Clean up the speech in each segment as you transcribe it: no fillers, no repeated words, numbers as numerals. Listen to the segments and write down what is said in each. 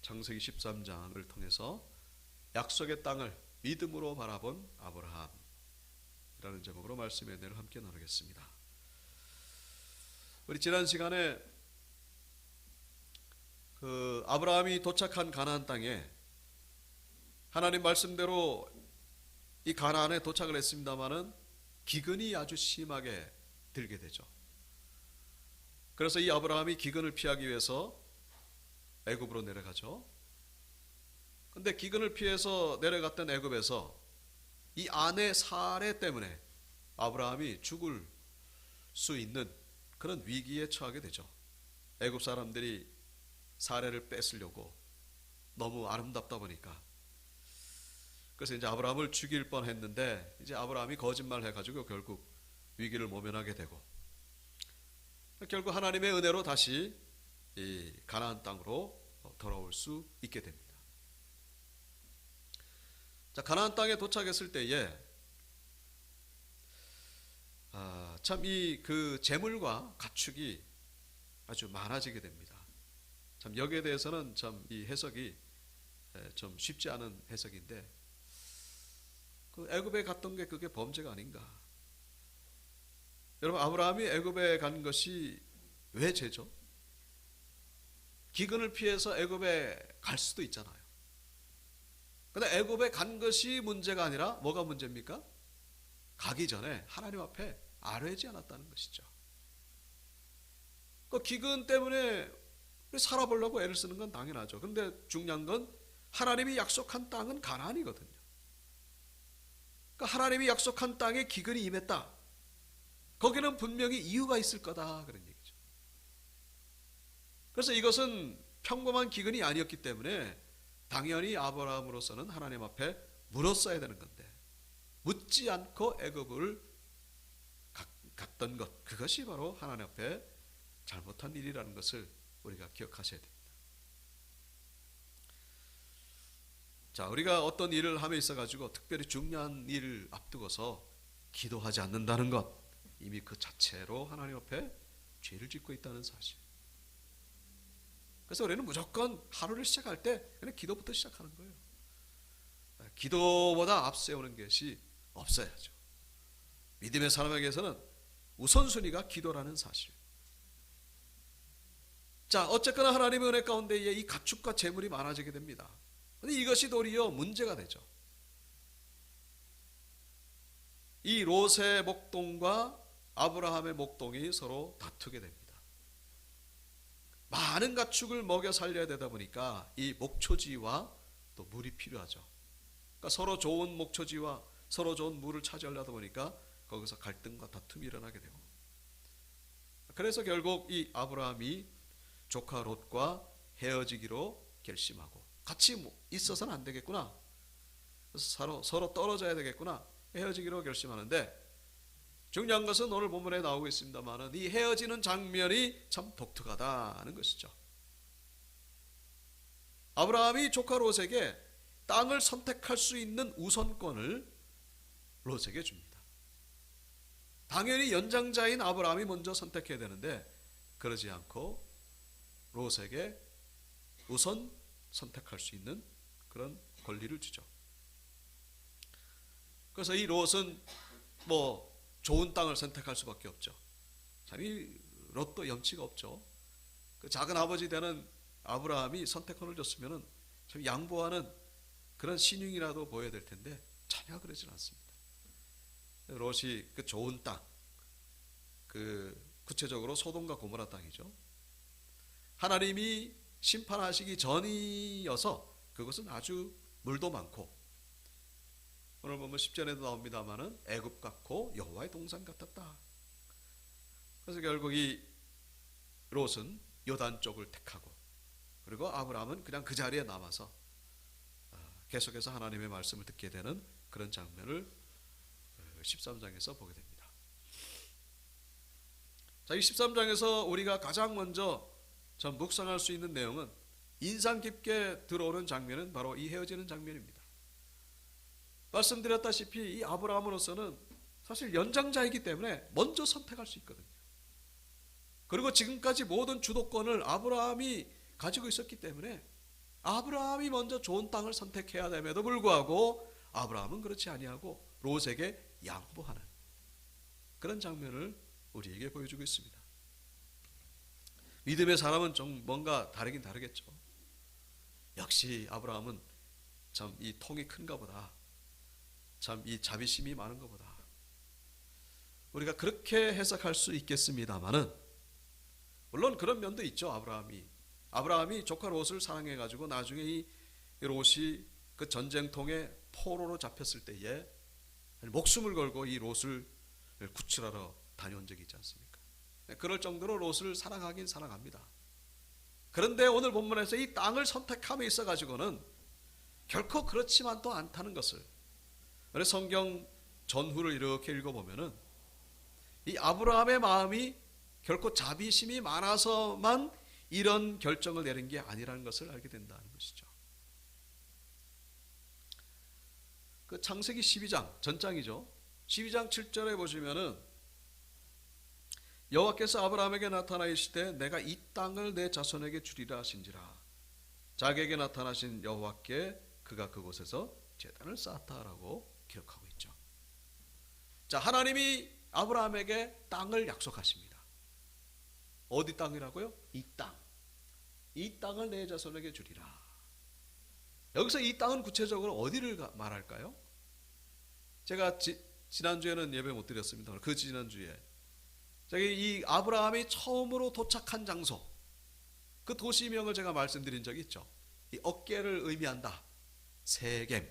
창세기 13장을 통해서 약속의 땅을 믿음으로 바라본 아브라함이라는 제목으로 말씀의 은혜를 함께 나누겠습니다. 우리 지난 시간에 아브라함이 도착한 가나안 땅에 하나님 말씀대로 이 가나안에 도착을 했습니다마는 기근이 아주 심하게 들게 되죠. 그래서 이 아브라함이 기근을 피하기 위해서 애굽으로 내려가죠. 근데 기근을 피해서 내려갔던 애굽에서 이 아내 사레 때문에 아브라함이 죽을 수 있는 그런 위기에 처하게 되죠. 애굽 사람들이 사레를 뺏으려고 너무 아름답다 보니까. 그래서 이제 아브라함을 죽일 뻔했는데 이제 아브라함이 거짓말을 해가지고 결국 위기를 모면하게 되고, 결국 하나님의 은혜로 다시 이 가나안 땅으로 돌아올 수 있게 됩니다. 자, 가나안 땅에 도착했을 때에 참 이 그 재물과 가축이 아주 많아지게 됩니다. 참 여기에 대해서는 참 이 해석이 좀 쉽지 않은 해석인데, 그 애굽에 갔던 게 그게 범죄가 아닌가? 여러분, 아브라함이 애굽에 간 것이 왜 죄죠? 기근을 피해서 애굽에 갈 수도 있잖아요. 근데 애굽에 간 것이 문제가 아니라 뭐가 문제입니까? 가기 전에 하나님 앞에 아뢰지 않았다는 것이죠. 그 기근 때문에 살아보려고 애를 쓰는 건 당연하죠. 근데 중요한 건 하나님이 약속한 땅은 가나안이거든요. 그러니까 하나님이 약속한 땅에 기근이 임했다. 거기는 분명히 이유가 있을 거다, 그런 얘기죠. 그래서 이것은 평범한 기근이 아니었기 때문에 당연히 아브라함으로서는 하나님 앞에 물었어야 되는 건데, 묻지 않고 애굽을 갔던 것, 그것이 바로 하나님 앞에 잘못한 일이라는 것을 우리가 기억하셔야 됩니다. 자, 우리가 어떤 일을 함에 있어가지고 특별히 중요한 일을 앞두고서 기도하지 않는다는 것, 이미 그 자체로 하나님 앞에 죄를 짓고 있다는 사실. 그래서 우리는 무조건 하루를 시작할 때 그냥 기도부터 시작하는 거예요. 기도보다 앞세우는 것이 없어야죠. 믿음의 사람에게서는 우선순위가 기도라는 사실. 자, 어쨌거나 하나님의 은혜 가운데 이 가축과 재물이 많아지게 됩니다. 근데 이것이 도리어 문제가 되죠. 이 롯의 목동과 아브라함의 목동이 서로 다투게 됩니다. 많은 가축을 먹여 살려야 되다 보니까 이 목초지와 또 물이 필요하죠. 그러니까 서로 좋은 목초지와 서로 좋은 물을 차지하려다 보니까 거기서 갈등과 다툼이 일어나게 되고, 그래서 결국 이 아브라함이 조카 롯과 헤어지기로 결심하고, 같이 있어서는 안 되겠구나, 그래서 서로 떨어져야 되겠구나, 헤어지기로 결심하는데, 중요한 것은 오늘 본문에 나오고 있습니다만 이 헤어지는 장면이 참 독특하다는 것이죠. 아브라함이 조카 롯에게 땅을 선택할 수 있는 우선권을 롯에게 줍니다. 당연히 연장자인 아브라함이 먼저 선택해야 되는데 그러지 않고 롯에게 우선 선택할 수 있는 그런 권리를 주죠. 그래서 이 롯은 좋은 땅을 선택할 수밖에 없죠. 참 이 롯도 염치가 없죠. 그 작은 아버지 되는 아브라함이 선택권을 줬으면 참 양보하는 그런 신용이라도 보여야 될 텐데 전혀 그러지는 않습니다. 롯이 그 좋은 땅, 구체적으로 소돔과 고모라 땅이죠. 하나님이 심판하시기 전이어서 그것은 아주 물도 많고, 오늘 보면 10절에도 나옵니다마는 애굽 같고 여호와의 동산 같았다. 그래서 결국 이 롯은 요단 쪽을 택하고, 그리고 아브라함은 그냥 그 자리에 남아서 계속해서 하나님의 말씀을 듣게 되는 그런 장면을 13장에서 보게 됩니다. 자, 이 13장에서 우리가 가장 먼저 전 묵상할 수 있는 내용은, 인상 깊게 들어오는 장면은 바로 이 헤어지는 장면입니다. 말씀드렸다시피 이 아브라함으로서는 사실 연장자이기 때문에 먼저 선택할 수 있거든요. 그리고 지금까지 모든 주도권을 아브라함이 가지고 있었기 때문에 아브라함이 먼저 좋은 땅을 선택해야 됨에도 불구하고 아브라함은 그렇지 아니하고 롯에게 양보하는 그런 장면을 우리에게 보여주고 있습니다. 믿음의 사람은 좀 뭔가 다르긴 다르겠죠. 역시 아브라함은 참 이 통이 큰가 보다. 참 이 자비심이 많은가 보다. 우리가 그렇게 해석할 수 있겠습니다만은 물론 그런 면도 있죠. 아브라함이 조카 롯을 사랑해 가지고 나중에 이 롯이 그 전쟁통에 포로로 잡혔을 때에 목숨을 걸고 이 롯을 구출하러 다녀온 적이 있지 않습니까? 그럴 정도로 롯을 사랑하긴 사랑합니다. 그런데 오늘 본문에서 이 땅을 선택함에 있어 가지고는 결코 그렇지만도 않다는 것을, 그래서 성경 전후를 이렇게 읽어보면은 이 아브라함의 마음이 결코 자비심이 많아서만 이런 결정을 내린 게 아니라는 것을 알게 된다는 것이죠. 그 창세기 12장 전장이죠. 12장 7절에 보시면은 여호와께서 아브라함에게 나타나 이르시되 내가 이 땅을 내 자손에게 주리라 하신지라. 자기에게 나타나신 여호와께 그가 그곳에서 제단을 쌓았다라고 기록하고 있죠. 자, 하나님이 아브라함에게 땅을 약속하십니다. 어디 땅이라고요? 이 땅. 이 땅을 내 자손에게 주리라. 여기서 이 땅은 구체적으로 어디를 말할까요? 제가 지난주에는 예배 못 드렸습니다. 그 지난주에 이 아브라함이 처음으로 도착한 장소, 그 도시명을 제가 말씀드린 적이 있죠. 이 어깨를 의미한다. 세겜.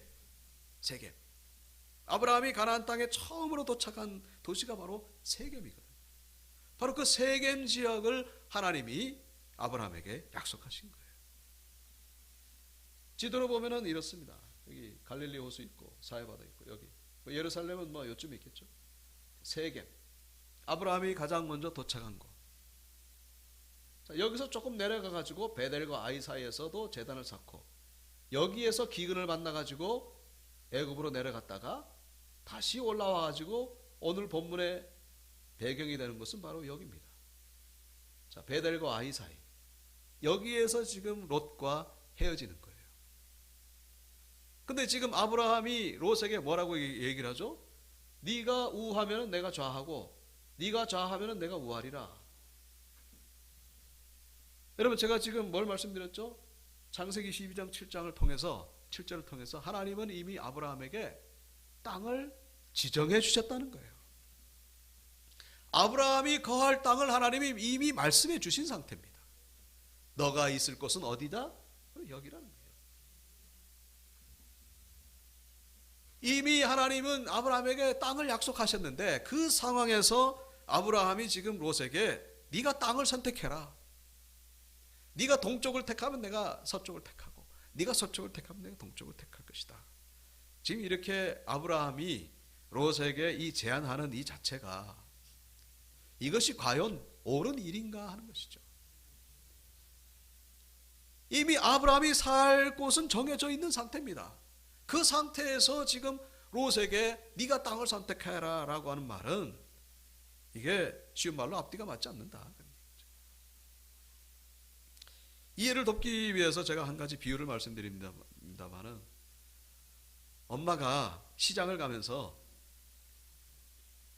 아브라함이 가나안 땅에 처음으로 도착한 도시가 바로 세겜이거든요. 바로 그 세겜 지역을 하나님이 아브라함에게 약속하신 거예요. 지도로 보면은 이렇습니다. 여기 갈릴리 호수 있고 사해바다 있고 여기 예루살렘은 뭐 요쯤에 있겠죠. 세겜. 아브라함이 가장 먼저 도착한 곳. 자, 여기서 조금 내려가 가지고 베델과 아이 사이에서도 제단을 쌓고 여기에서 기근을 만나 가지고 애굽으로 내려갔다가 다시 올라와 가지고 오늘 본문의 배경이 되는 것은 바로 여기입니다. 자, 베델과 아이 사이. 여기에서 지금 롯과 헤어지는 거예요. 근데 지금 아브라함이 롯에게 뭐라고 얘기를 하죠? 네가 우하면 내가 좌하고 네가 좌하면 내가 우하리라. 여러분, 제가 지금 뭘 말씀드렸죠? 창세기 12장 7절을 통해서 하나님은 이미 아브라함에게 땅을 지정해 주셨다는 거예요. 아브라함이 거할 땅을 하나님이 이미 말씀해 주신 상태입니다. 너가 있을 곳은 어디다? 여기라는 거예요. 이미 하나님은 아브라함에게 땅을 약속하셨는데 그 상황에서 아브라함이 지금 롯에게 네가 땅을 선택해라. 네가 동쪽을 택하면 내가 서쪽을 택하고 네가 서쪽을 택하면 내가 동쪽을 택할 것이다. 지금 이렇게 아브라함이 롯에게 이 제안하는 이 자체가 이것이 과연 옳은 일인가 하는 것이죠. 이미 아브라함이 살 곳은 정해져 있는 상태입니다. 그 상태에서 지금 롯에게 네가 땅을 선택해라 라고 하는 말은 이게 쉬운 말로 앞뒤가 맞지 않는다. 이해를 돕기 위해서 제가 한 가지 비유를 말씀드립니다만은 엄마가 시장을 가면서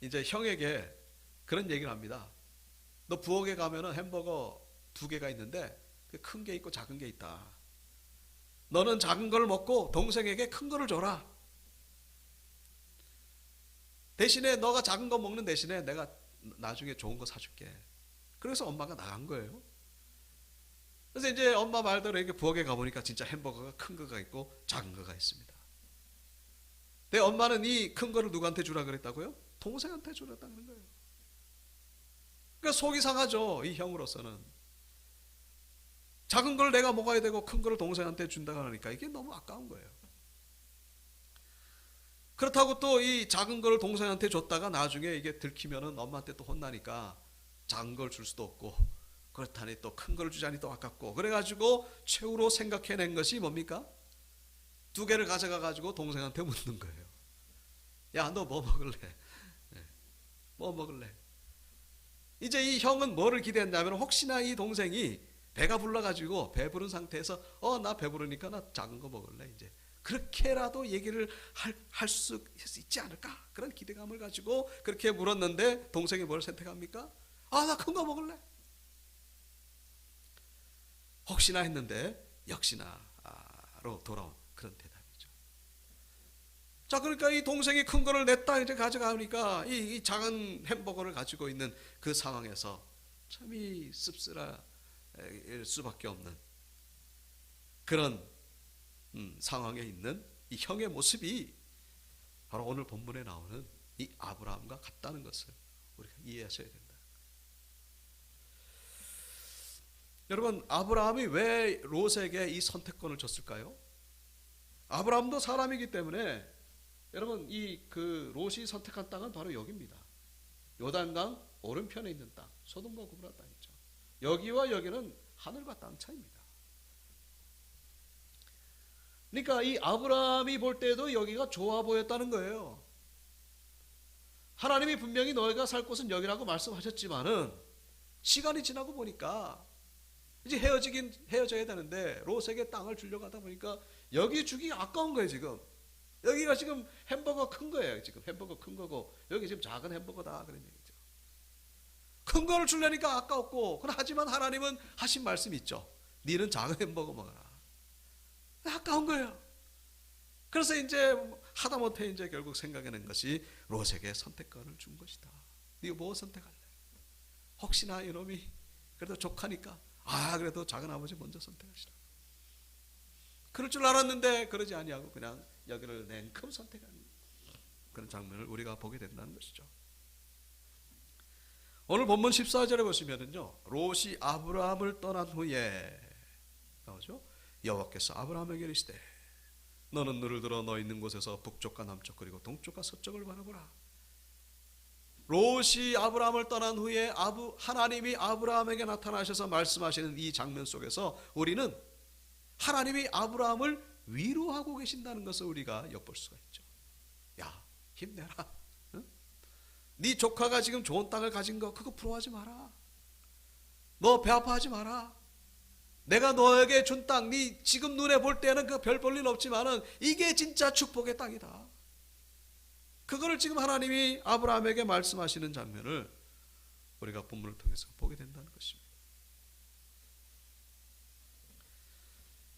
이제 형에게 그런 얘기를 합니다. 너 부엌에 가면은 햄버거 2개가 있는데 큰 게 있고 작은 게 있다. 너는 작은 걸 먹고 동생에게 큰 거를 줘라. 대신에 너가 작은 거 먹는 대신에 내가 나중에 좋은 거 사줄게. 그래서 엄마가 나간 거예요. 그래서 이제 엄마 말대로 이렇게 부엌에 가보니까 진짜 햄버거가 큰 거가 있고 작은 거가 있습니다. 근데 엄마는 이 큰 거를 누구한테 주라 그랬다고요? 동생한테 주랬다는 거예요. 그러니까 속이 상하죠. 이 형으로서는. 작은 걸 내가 먹어야 되고 큰 거를 동생한테 준다고 하니까 이게 너무 아까운 거예요. 그렇다고 또 이 작은 걸 동생한테 줬다가 나중에 이게 들키면은 엄마한테 또 혼나니까 작은 걸 줄 수도 없고 그렇다니 또 큰 걸 주자니 또 아깝고 그래가지고 최후로 생각해낸 것이 뭡니까? 2개를 가져가 가지고 동생한테 묻는 거예요. 야, 너 뭐 먹을래? 뭐 먹을래? 이제 이 형은 뭐를 기대했냐면 혹시나 이 동생이 배가 불러가지고 배부른 상태에서 나 배부르니까 나 작은 거 먹을래 이제. 그렇게라도 얘기를 할 수 있지 않을까? 그런 기대감을 가지고 그렇게 물었는데 동생이 뭘 선택합니까? 나 큰 거 먹을래. 혹시나 했는데 역시나로 돌아온 그런 대답이죠. 자, 그러니까 이 동생이 큰 거를 냈다 이제 가져가니까 이 작은 햄버거를 가지고 있는 그 상황에서 참이 씁쓸할 수밖에 없는 그런 상황에 있는 이 형의 모습이 바로 오늘 본문에 나오는 이 아브라함과 같다는 것을 우리가 이해하셔야 된다. 여러분, 아브라함이 왜 롯에게 이 선택권을 줬을까요? 아브라함도 사람이기 때문에 여러분 이 그 롯이 선택한 땅은 바로 여기입니다. 요단강 오른편에 있는 땅, 소돔과 고모라 땅이죠. 여기와 여기는 하늘과 땅 차이입니다. 그러니까 이 아브라함이 볼 때도 여기가 좋아 보였다는 거예요. 하나님이 분명히 너희가 살 곳은 여기라고 말씀하셨지만은 시간이 지나고 보니까 이제 헤어져야 되는데 롯에게 땅을 주려고 하다 보니까 여기 주기가 아까운 거예요. 지금 여기가 지금 햄버거 큰 거예요. 지금 햄버거 큰 거고 여기 지금 작은 햄버거다 그런 얘기죠. 큰 거를 주려니까 아까웠고, 하지만 하나님은 하신 말씀이 있죠. 너는 작은 햄버거 먹어라. 아까운 거예요. 그래서 이제 하다못해 이제 결국 생각해낸 것이 롯에게 선택권을 준 것이다. 네가 뭐 선택할래? 혹시나 이놈이 그래도 조카니까 그래도 작은 아버지 먼저 선택하시라. 그럴 줄 알았는데 그러지 아니하고 그냥 여기를 냉큼 선택하는 그런 장면을 우리가 보게 된다는 것이죠. 오늘 본문 14절에 보시면은요, 롯이 아브라함을 떠난 후에 나오죠. 여호와께서 아브라함에게 이르시되 너는 눈을 들어 너 있는 곳에서 북쪽과 남쪽 그리고 동쪽과 서쪽을 바라보라. 롯이 아브라함을 떠난 후에 하나님이 아브라함에게 나타나셔서 말씀하시는 이 장면 속에서 우리는 하나님이 아브라함을 위로하고 계신다는 것을 우리가 엿볼 수가 있죠. 야, 힘내라. 응? 네 조카가 지금 좋은 땅을 가진 거 그거 부러워하지 마라. 너 배 아파하지 마라. 내가 너에게 준 땅, 네 지금 눈에 볼 때는 그 별 볼 일 없지만은 이게 진짜 축복의 땅이다. 그거를 지금 하나님이 아브라함에게 말씀하시는 장면을 우리가 본문을 통해서 보게 된다는 것입니다.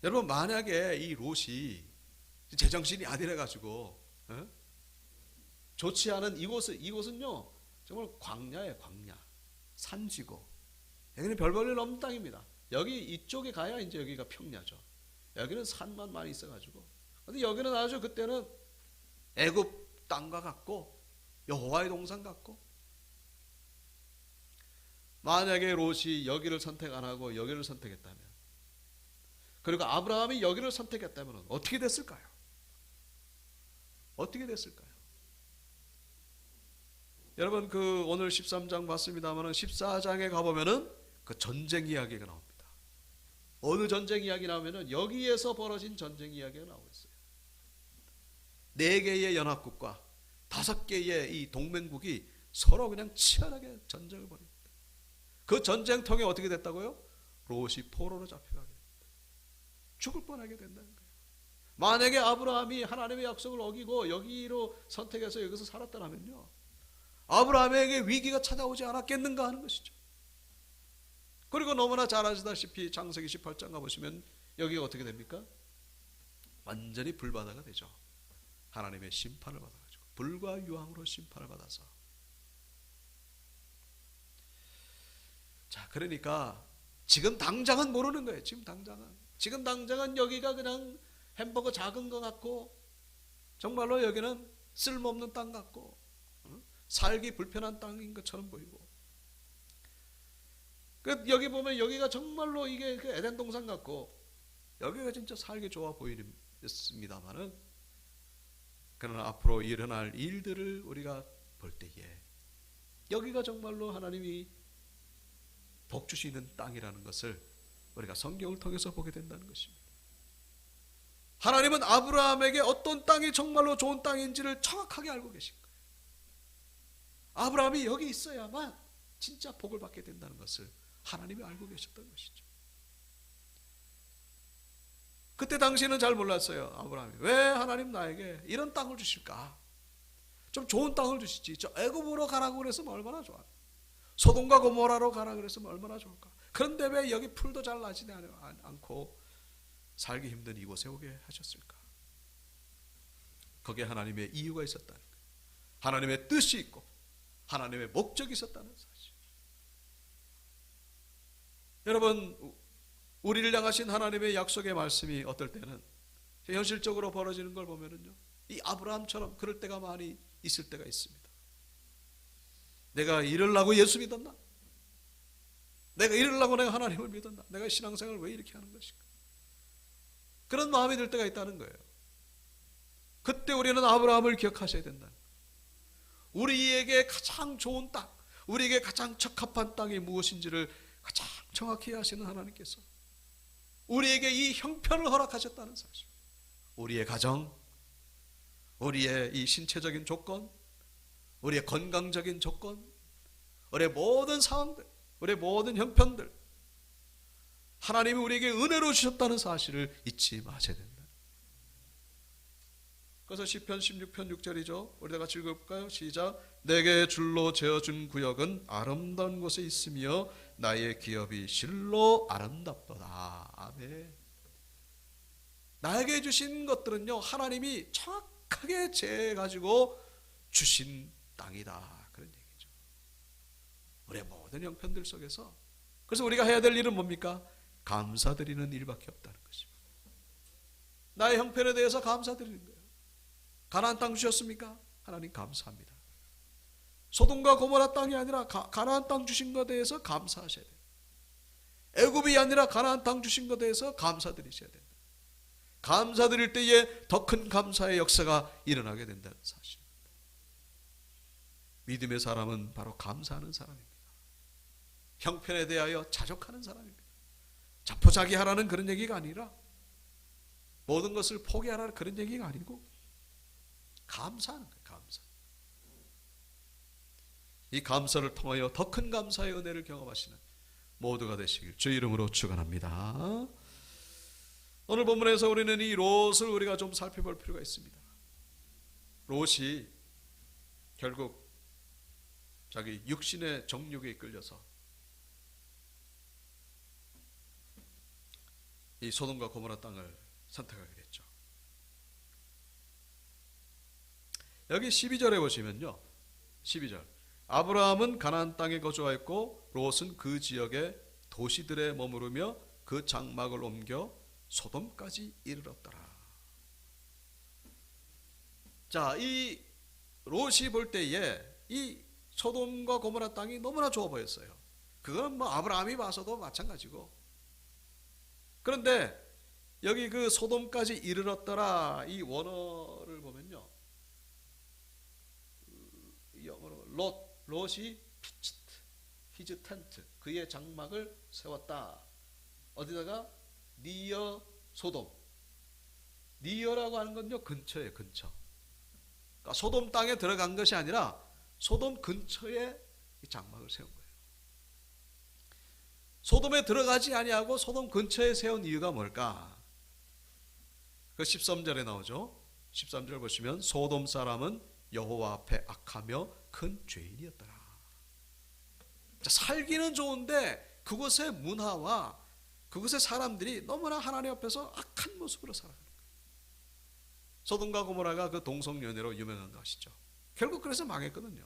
여러분, 만약에 이 롯이 제정신이 아니래 가지고 좋지 않은 이곳은요 정말 광야예요. 광야, 산지고 여기는 별 볼 일 없는 땅입니다. 여기 이쪽에 가야 이제 여기가 평야죠. 여기는 산만 많이 있어가지고, 근데 여기는 아주 그때는 애굽 땅과 같고 여호와의 동산 같고, 만약에 롯이 여기를 선택 안 하고 여기를 선택했다면, 그리고 아브라함이 여기를 선택했다면 어떻게 됐을까요? 어떻게 됐을까요? 여러분, 그 오늘 13장 봤습니다만 14장에 가보면은 그 전쟁 이야기가 나옵니다. 어느 전쟁 이야기 나오면은 여기에서 벌어진 전쟁 이야기가 나오고 있어요. 4개의 연합국과 5개의 이 동맹국이 서로 그냥 치열하게 전쟁을 벌입니다. 그 전쟁통에 어떻게 됐다고요? 롯이 포로로 잡혀가게 됩니다. 죽을 뻔하게 된다는 거예요. 만약에 아브라함이 하나님의 약속을 어기고 여기로 선택해서 여기서 살았더라면요, 아브라함에게 위기가 찾아오지 않았겠는가 하는 것이죠. 그리고 너무나 잘 아시다시피 창세기 18장 가보시면 여기가 어떻게 됩니까? 완전히 불바다가 되죠. 하나님의 심판을 받아가지고 불과 유황으로 심판을 받아서. 자, 그러니까 지금 당장은 모르는 거예요. 지금 당장은 여기가 그냥 햄버거 작은 것 같고 정말로 여기는 쓸모없는 땅 같고 살기 불편한 땅인 것처럼 보이고, 여기 보면 여기가 정말로 이게 에덴 동산 같고 여기가 진짜 살기 좋아 보이습니다만은, 그러나 앞으로 일어날 일들을 우리가 볼 때에 여기가 정말로 하나님이 복 주시는 땅이라는 것을 우리가 성경을 통해서 보게 된다는 것입니다. 하나님은 아브라함에게 어떤 땅이 정말로 좋은 땅인지를 정확하게 알고 계신 거예요. 아브라함이 여기 있어야만 진짜 복을 받게 된다는 것을 하나님이 알고 계셨던 것이죠. 그때 당시에는 잘 몰랐어요. 아브라함이 왜 하나님 나에게 이런 땅을 주실까? 좀 좋은 땅을 주시지. 저 애굽으로 가라고 그랬으면 얼마나 좋아. 소돔과 고모라로 가라 그랬으면 얼마나 좋을까. 그런데 왜 여기 풀도 잘 나지 않고 살기 힘든 이곳에 오게 하셨을까? 거기에 하나님의 이유가 있었다는 거예요. 하나님의 뜻이 있고 하나님의 목적이 있었다는 사실. 여러분, 우리를 향하신 하나님의 약속의 말씀이 어떨 때는 현실적으로 벌어지는 걸 보면은요, 이 아브라함처럼 그럴 때가 많이 있을 때가 있습니다. 내가 이러려고 예수 믿었나? 내가 이러려고 내가 하나님을 믿었나? 내가 신앙생활을 왜 이렇게 하는 것인가? 그런 마음이 들 때가 있다는 거예요. 그때 우리는 아브라함을 기억하셔야 된다는 거예요. 우리에게 가장 좋은 땅, 우리에게 가장 적합한 땅이 무엇인지를 가장 정확히 아시는 하나님께서 우리에게 이 형편을 허락하셨다는 사실. 우리의 가정, 우리의 이 신체적인 조건, 우리의 건강적인 조건, 우리의 모든 상황들, 우리의 모든 형편들, 하나님이 우리에게 은혜로 주셨다는 사실을 잊지 마셔야 된다. 그래서 시편 16편 6절이죠. 우리 다 같이 읽어볼까요? 시작. 내게 줄로 재어준 구역은 아름다운 곳에 있으며 나의 기업이 실로 아름답도다. 아멘. 나에게 주신 것들은요, 하나님이 정확하게 재가지고 주신 땅이다. 그런 얘기죠. 우리의 모든 형편들 속에서. 그래서 우리가 해야 될 일은 뭡니까? 감사드리는 일밖에 없다는 것입니다. 나의 형편에 대해서 감사드리는 거예요. 가나안 땅 주셨습니까? 하나님 감사합니다. 소돔과 고모라 땅이 아니라 가나안 땅 주신 것에 대해서 감사하셔야 돼요. 애굽이 아니라 가나안 땅 주신 것에 대해서 감사드리셔야 된다. 감사드릴 때에 더 큰 감사의 역사가 일어나게 된다는 사실입니다. 믿음의 사람은 바로 감사하는 사람입니다. 형편에 대하여 자족하는 사람입니다. 자포자기하라는 그런 얘기가 아니라 모든 것을 포기하라는 그런 얘기가 아니고 감사하는 거예요. 감사. 이 감사를 통하여 더 큰 감사의 은혜를 경험하시는 모두가 되시길 주 이름으로 축원합니다. 오늘 본문에서 우리는 이 롯을 우리가 좀 살펴볼 필요가 있습니다. 롯이 결국 자기 육신의 정욕에 이끌려서 이 소돔과 고모라 땅을 선택하게 됐죠. 여기 12절에 보시면요, 12절 아브라함은 가나안 땅에 거주하였고 롯은 그 지역의 도시들에 머무르며 그 장막을 옮겨 소돔까지 이르렀더라. 자, 이 롯이 볼 때에 이 소돔과 고모라 땅이 너무나 좋아 보였어요. 그건 뭐 아브라함이 봐서도 마찬가지고. 그런데 여기 그 소돔까지 이르렀더라 이 원어를 보면요, 영어로 롯이 피치트 히즈 텐트 그의 장막을 세웠다. 어디다가? 니어 소돔. 니어라고 하는 건요, 근처에 근처. 그러니까 소돔 땅에 들어간 것이 아니라 소돔 근처에 이 장막을 세운 거예요. 소돔에 들어가지 아니하고 소돔 근처에 세운 이유가 뭘까? 그 13절에 나오죠. 13절 보시면 소돔 사람은 여호와 앞에 악하며 큰 죄인이었더라. 자, 살기는 좋은데 그곳의 문화와 그곳의 사람들이 너무나 하나님 앞에서 악한 모습으로 살아가는 거예요. 소돔과 고모라가 그 동성연애로 유명한 것이죠. 결국 그래서 망했거든요.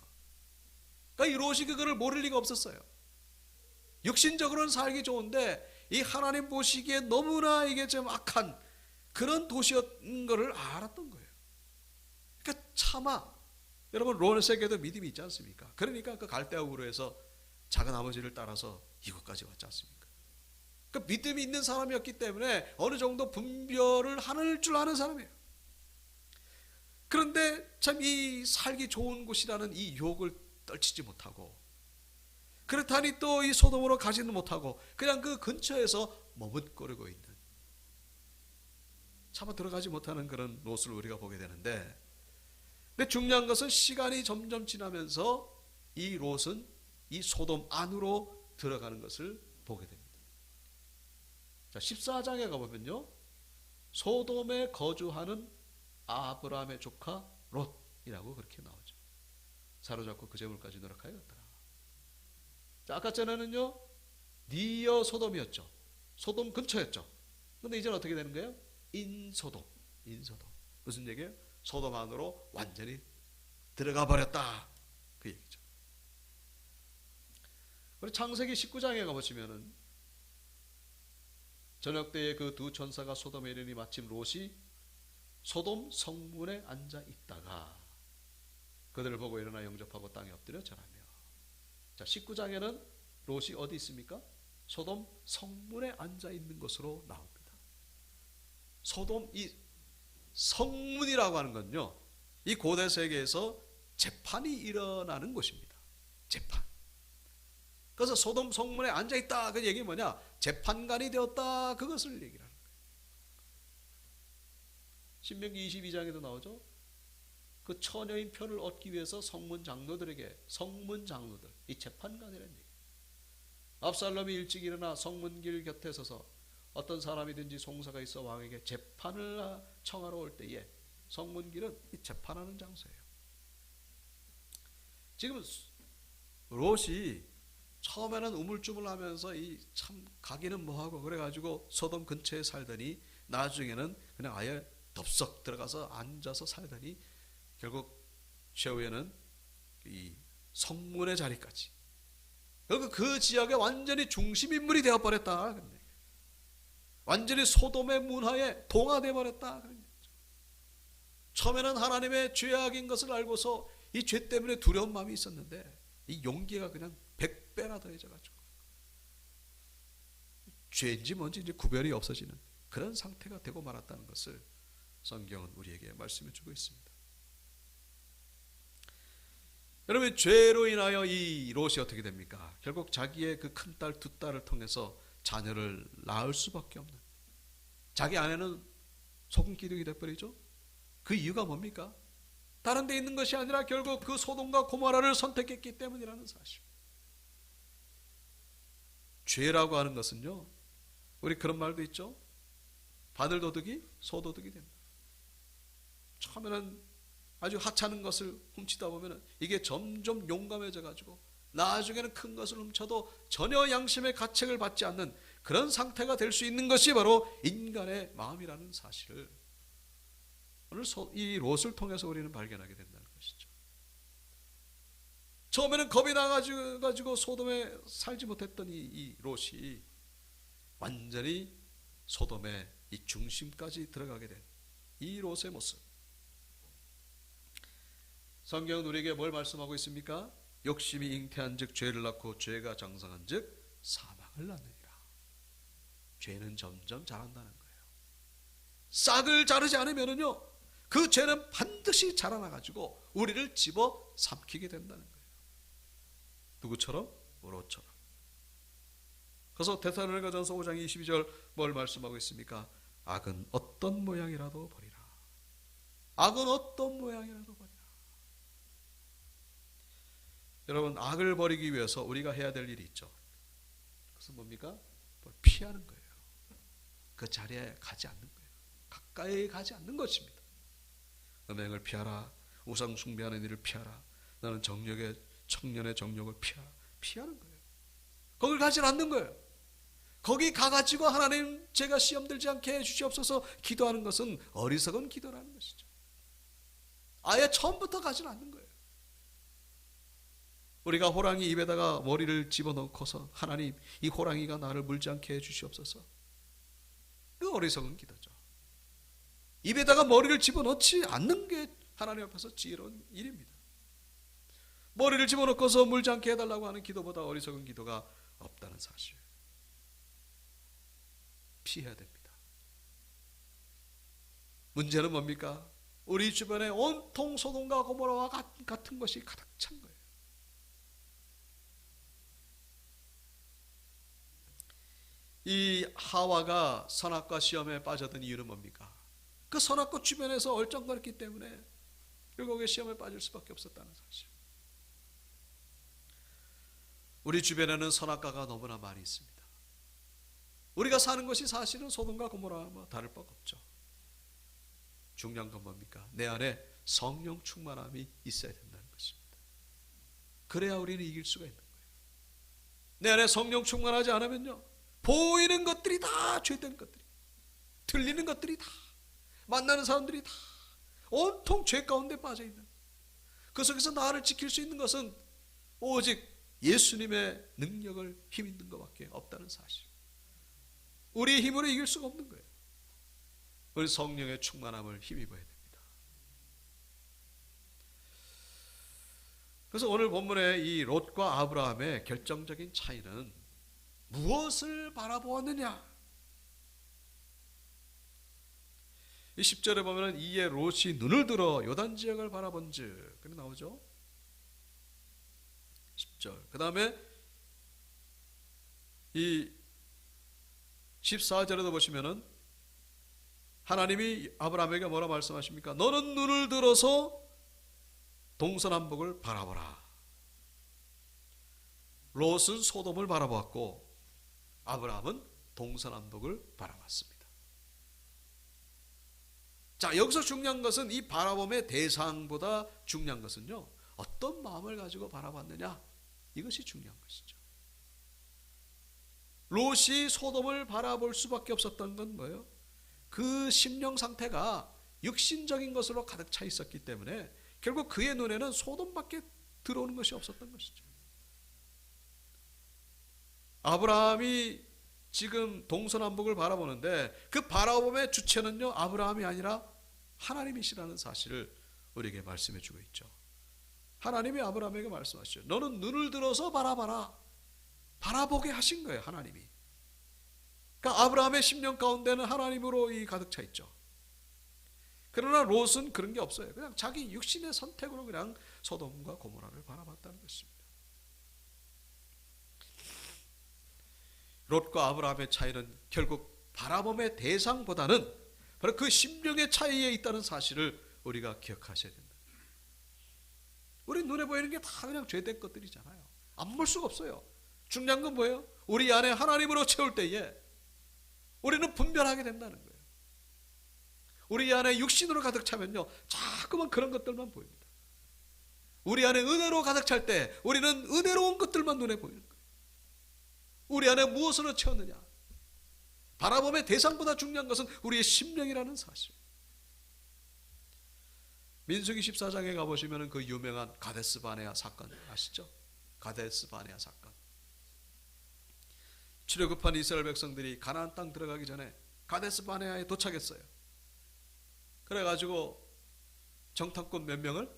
그러니까 이 롯이 그거를 모를 리가 없었어요. 육신적으로는 살기 좋은데 이 하나님 보시기에 너무나 이게 좀 악한 그런 도시였던 것을 알았던 거예요. 그러니까 차마 여러분 롯에게도 믿음이 있지 않습니까? 그러니까 그 갈대아우로 해서 작은 아버지를 따라서 이곳까지 왔지 않습니까? 그 믿음이 있는 사람이었기 때문에 어느 정도 분별을 하는 줄 아는 사람이에요. 그런데 참 이 살기 좋은 곳이라는 이 유혹을 떨치지 못하고, 그렇다니 또 이 소돔으로 가지는 못하고 그냥 그 근처에서 머뭇거리고 있는, 차마 들어가지 못하는 그런 롯을 우리가 보게 되는데, 근데 중요한 것은 시간이 점점 지나면서 이 롯은 이 소돔 안으로 들어가는 것을 보게 됩니다. 자, 14장에 가보면요, 소돔에 거주하는 아브라함의 조카 롯이라고 그렇게 나오죠. 사로잡고 그 재물까지 노력하였더라. 자, 아까 전에는요 니어 소돔이었죠. 소돔 근처였죠. 근데 이제는 어떻게 되는 거예요? 인소돔. 무슨 얘기예요? 소돔 안으로 완전히 들어가 버렸다, 그 얘기죠. 우리 창세기 19장에 가보시면은 저녁 때에 그 두 천사가 소돔에 이르니 마침 롯이 소돔 성문에 앉아 있다가 그들을 보고 일어나 영접하고 땅에 엎드려 절하며. 자, 19장에는 롯이 어디 있습니까? 소돔 성문에 앉아 있는 것으로 나옵니다. 소돔 이 성문이라고 하는 건요, 이 고대 세계에서 재판이 일어나는 곳입니다. 재판. 그래서 소돔 성문에 앉아 있다, 그 얘기 뭐냐? 재판관이 되었다, 그것을 얘기를 하는 거예요. 신명기 22장에도 나오죠. 그 처녀인 편을 얻기 위해서 성문 장로들에게, 이 재판관이라는 얘기예요. 압살롬이 일찍 일어나 성문길 곁에 서서 어떤 사람이든지 송사가 있어 왕에게 재판을 청하러 올 때에, 성문길은 이 재판하는 장소예요. 지금 롯이 처음에는 우물쭈물하면서 이 참 가기는 뭐하고 그래가지고 소돔 근처에 살더니 나중에는 그냥 아예 덥석 들어가서 앉아서 살더니 결국 최후에는 이 성문의 자리까지, 결국 그 지역의 완전히 중심인물이 되어버렸다, 완전히 소돔의 문화에 동화되어 버렸다. 처음에는 하나님의 죄악인 것을 알고서 이 죄 때문에 두려운 마음이 있었는데 이 용기가 그냥 100배나 더해져가지고 죄인지 뭔지 이제 구별이 없어지는 그런 상태가 되고 말았다는 것을 성경은 우리에게 말씀해 주고 있습니다. 여러분, 죄로 인하여 이 롯이 어떻게 됩니까? 결국 자기의 그 큰딸 두 딸을 통해서 자녀를 낳을 수밖에 없는, 자기 아내는 소금기둥이 되어버리죠. 그 이유가 뭡니까? 다른 데 있는 것이 아니라 결국 그 소돔과 고모라를 선택했기 때문이라는 사실. 죄라고 하는 것은요, 우리 그런 말도 있죠. 바늘도둑이 소도둑이 된다. 처음에는 아주 하찮은 것을 훔치다 보면 이게 점점 용감해져 가지고 나중에는 큰 것을 훔쳐도 전혀 양심의 가책을 받지 않는 그런 상태가 될 수 있는 것이 바로 인간의 마음이라는 사실을 오늘 이 롯을 통해서 우리는 발견하게 된다는 것이죠. 처음에는 겁이 나가지고 소돔에 살지 못했던 이 롯이 완전히 소돔의 이 중심까지 들어가게 된 이 롯의 모습. 성경은 우리에게 뭘 말씀하고 있습니까? 욕심이 잉태한 즉 죄를 낳고 죄가 장성한 즉 사망을 낳느니라. 죄는 점점 자란다는 거예요. 싹을 자르지 않으면요, 그 죄는 반드시 자라나가지고 우리를 집어 삼키게 된다는 거예요. 누구처럼? 롯처럼. 그래서 데살로니가전서 5장 22절 뭘 말씀하고 있습니까? 악은 어떤 모양이라도 버리라. 악은 어떤 모양이라도 버리라. 여러분, 악을 버리기 위해서 우리가 해야 될 일이 있죠. 그것은 뭡니까? 피하는 거예요. 그 자리에 가지 않는 거예요. 가까이 가지 않는 것입니다. 음행을 피하라. 우상 숭배하는 일을 피하라. 나는 청년의 정욕을 피하라. 피하는 거예요. 거길 가지 않는 거예요. 거기 가가지고 하나님 제가 시험 들지 않게 해주시옵소서 기도하는 것은 어리석은 기도라는 것이죠. 아예 처음부터 가지는 않는 거예요. 우리가 호랑이 입에다가 머리를 집어넣고서 하나님 이 호랑이가 나를 물지 않게 해주시옵소서, 그 어리석은 기도죠. 입에다가 머리를 집어넣지 않는 게 하나님 앞에서 지혜로운 일입니다. 머리를 집어넣고서 물지 않게 해달라고 하는 기도보다 어리석은 기도가 없다는 사실. 피해야 됩니다. 문제는 뭡니까? 우리 주변에 온통 소돔과 고모라와 같은 것이 가득 찬 거예요. 이 하와가 선악과 시험에 빠졌던 이유는 뭡니까? 그 선악과 주변에서 얼쩡거렸기 때문에 결국에 시험에 빠질 수밖에 없었다는 사실. 우리 주변에는 선악과가 너무나 많이 있습니다. 우리가 사는 것이 사실은 소돔과 고모라와 다를 바가 없죠. 중요한 건 뭡니까? 내 안에 성령 충만함이 있어야 된다는 것입니다. 그래야 우리는 이길 수가 있는 거예요. 내 안에 성령 충만하지 않으면요, 보이는 것들이 다 죄된 것들이, 들리는 것들이 다, 만나는 사람들이 다 온통 죄 가운데 빠져있는, 그 속에서 나를 지킬 수 있는 것은 오직 예수님의 능력을 힘있는 것밖에 없다는 사실. 우리의 힘으로 이길 수가 없는 거예요. 우리 성령의 충만함을 힘입어야 됩니다. 그래서 오늘 본문의 이 롯과 아브라함의 결정적인 차이는 무엇을 바라보았느냐? 이 10절에 보면 이에 롯이 눈을 들어 요단 지역을 바라본즉, 그렇게 나오죠. 10절. 그 다음에 이 14절에도 보시면은 하나님이 아브라함에게 뭐라 말씀하십니까? 너는 눈을 들어서 동서남북을 바라보라. 롯은 소돔을 바라보았고 아브라함은 동서남북을 바라봤습니다. 자, 여기서 중요한 것은 이 바라봄의 대상보다 중요한 것은요, 어떤 마음을 가지고 바라봤느냐, 이것이 중요한 것이죠. 롯이 소돔을 바라볼 수밖에 없었던 건 뭐예요? 그 심령 상태가 육신적인 것으로 가득 차 있었기 때문에 결국 그의 눈에는 소돔밖에 들어오는 것이 없었던 것이죠. 아브라함이 지금 동서남북을 바라보는데 그 바라봄의 주체는요, 아브라함이 아니라 하나님이시라는 사실을 우리에게 말씀해 주고 있죠. 하나님이 아브라함에게 말씀하시죠. 너는 눈을 들어서 바라봐라. 바라보게 하신 거예요, 하나님이. 그러니까 아브라함의 심령 가운데는 하나님으로 가득 차 있죠. 그러나 롯은 그런 게 없어요. 그냥 자기 육신의 선택으로 그냥 소돔과 고모라를 바라봤다는 것입니다. 롯과 아브라함의 차이는 결국 바라봄의 대상보다는 바로 그 심령의 차이에 있다는 사실을 우리가 기억하셔야 된다. 우리 눈에 보이는 게 다 그냥 죄된 것들이잖아요. 안 볼 수가 없어요. 중요한 건 뭐예요? 우리 안에 하나님으로 채울 때에 우리는 분별하게 된다는 거예요. 우리 안에 육신으로 가득 차면요, 자꾸만 그런 것들만 보입니다. 우리 안에 은혜로 가득 찰 때 우리는 은혜로운 것들만 눈에 보이는 거예요. 우리 안에 무엇으로 채웠느냐? 바라봄의 대상보다 중요한 것은 우리의 심령이라는 사실. 민수기 14장에 가보시면 그 유명한 가데스 바네아 사건 아시죠? 가데스 바네아 사건. 출애굽한 이스라엘 백성들이 가나안 땅 들어가기 전에 가데스 바네아에 도착했어요. 그래가지고 정탐꾼 몇 명을?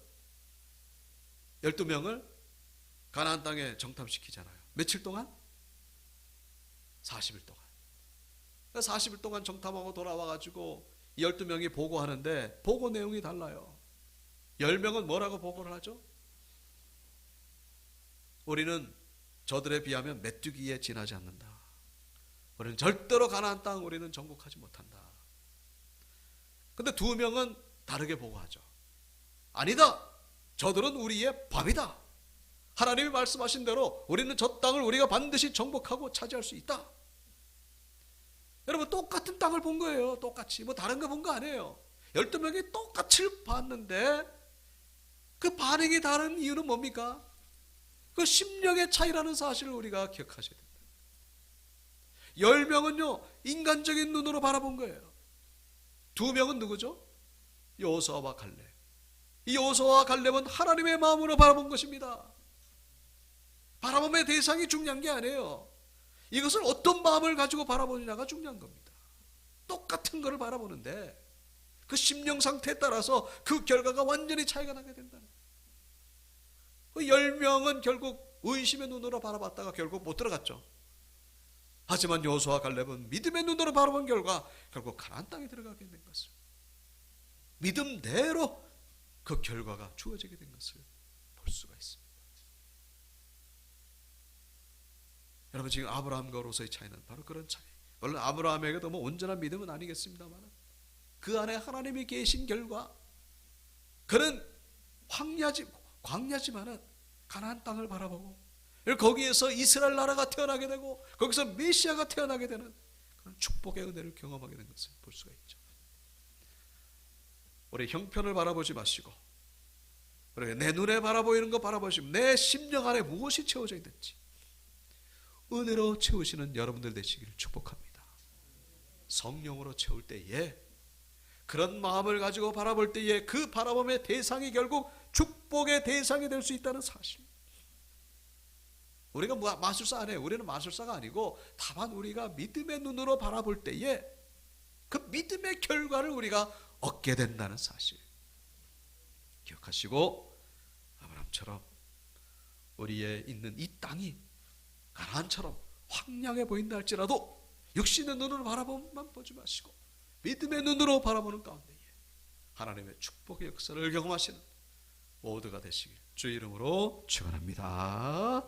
12명을 가나안 땅에 정탐시키잖아요. 며칠 동안? 40일 동안. 40일 동안 정탐하고 돌아와가지고 12명이 보고하는데 보고 내용이 달라요. 10명은 뭐라고 보고를 하죠? 우리는 저들에 비하면 메뚜기에 지나지 않는다. 우리는 절대로 가나안 땅 우리는 정복하지 못한다. 근데 2명은 다르게 보고하죠. 아니다. 저들은 우리의 밥이다. 하나님이 말씀하신 대로 우리는 저 땅을 우리가 반드시 정복하고 차지할 수 있다. 여러분, 똑같은 땅을 본 거예요. 똑같이. 뭐 다른 거 본 거 아니에요. 12명이 똑같이 봤는데 그 반응이 다른 이유는 뭡니까? 그 심령의 차이라는 사실을 우리가 기억하셔야 됩니다. 10명은요, 인간적인 눈으로 바라본 거예요. 2명은 누구죠? 여호수아와 갈렙. 이 여호수아와 갈렙은 하나님의 마음으로 바라본 것입니다. 바라봄의 대상이 중요한 게 아니에요. 이것을 어떤 마음을 가지고 바라보느냐가 중요한 겁니다. 똑같은 것을 바라보는데 그 심령 상태에 따라서 그 결과가 완전히 차이가 나게 된다는 거예요. 그 10명은 결국 의심의 눈으로 바라봤다가 결국 못 들어갔죠. 하지만 여호수아와 갈렙은 믿음의 눈으로 바라본 결과 결국 가나안 땅에 들어가게 된 것을, 믿음대로 그 결과가 주어지게 된 것을 볼 수가 있습니다. 여러분, 지금 아브라함과 롯의 차이는 바로 그런 차이. 물론 아브라함에게도 뭐 온전한 믿음은 아니겠습니다만 그 안에 하나님이 계신 결과 그는 광야지만은 가나안 땅을 바라보고 거기에서 이스라엘 나라가 태어나게 되고 거기서 메시아가 태어나게 되는 그런 축복의 은혜를 경험하게 된 것을 볼 수가 있죠. 우리 형편을 바라보지 마시고 우리 내 눈에 바라보이는 거 바라보시면 내 심령 안에 무엇이 채워져 있는지 은혜로 채우시는 여러분들 되시기를 축복합니다. 성령으로 채울 때에 그런 마음을 가지고 바라볼 때에 그 바라봄의 대상이 결국 축복의 대상이 될 수 있다는 사실. 우리가 마술사 안 해요. 우리는 마술사가 아니고 다만 우리가 믿음의 눈으로 바라볼 때에 그 믿음의 결과를 우리가 얻게 된다는 사실 기억하시고, 아브라함처럼 우리의 있는 이 땅이 가나안처럼 황량해 보인다 할지라도 육신의 눈으로 바라보만 보지 마시고 믿음의 눈으로 바라보는 가운데에 하나님의 축복의 역사를 경험하시는 모두가 되시길 주의 이름으로 축원합니다.